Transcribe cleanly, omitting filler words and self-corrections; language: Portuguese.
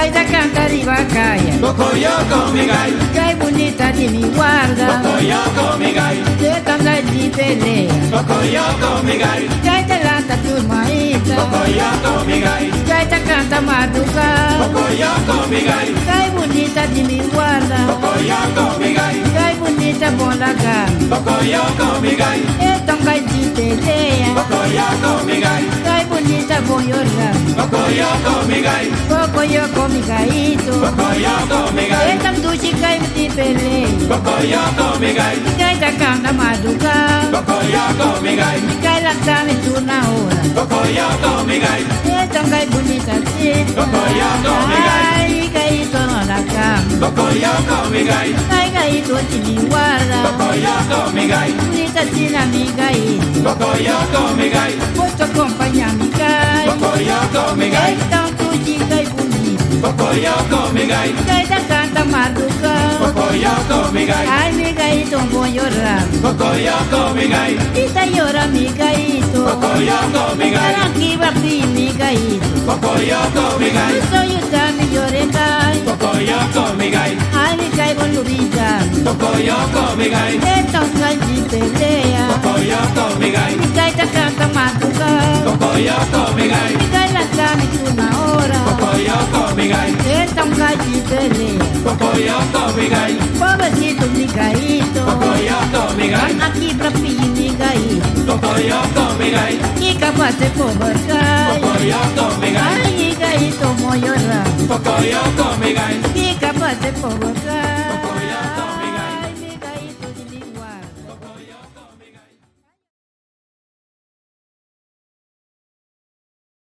Gaita canta Rivacaia, Cocoyoco, mi gai, gai bonita de me guarda, Cocoyoco, mi gai, de tanda de peleia. Cocoyoco, mi gai, Gaita lata turma ita, Cocoyoco, mi gai, gaita canta maduca, Cocoyoco, mi gai, gai bonita de me guarda, Cocoyoco, mi gai, gai bonita bom lagar. Cocoyoco, mi gai, Então gai de peleia, Cocoyoco, mi gai, gai bonita bom yorar. Cocoyoco, mi gai, Coco yo come gaito, Cocoyoco, mi gai, então tu chica de peleia. Cocoyoco, mi gai, Gaita canta maduca, Cocoyoco, mi gai, gai lata me tu na hora. Cocoyoco, mi gai, Então gai bonita de, Cocoyoco, mi gai, ai gaito na cama. Cocoyoco, mi gai, Ai gaito te me guarda, Cocoyoco, mi gai, bonita tina mi gaito. Cocoyoco, mi gai, Posso acompanhar mi gai, Cocoyoco, mi gai, então tu chica bonita. Cocoyoco, mi gai, Gaita canta maduca, Cocoyoco, mi gai, ai mi gaito bom yorar. Cocoyoco, mi gai, Ita yora mi gaito, Cocoyoco, mi gai, Aranki bapi mi gaito. Cocoyoco, mi gai, So you tell me you're gai, Cocoyoco, mi gai, ai mi gai bon lubija. Cocoyoco, mi gai, Então gai de peleia, Cocoyoco, mi gai, mi gai ta canta matuca. Cocoyoco, mi gai, Mi gai la tami tu na hora, Cocoyoco, mi gai, então gai de peleia. Cocoyoco, mi gai, Pobrecito mi gaito, Cocoyoco, mi gai, aqui pra pi mi gaito. Cocoyoco, mi gai, Que capaz de pobre gai, Cocoyoco, mi gai, ai mi gaito mo yorar. Cocoyoco, mi gai. Que capaz de pobre gai.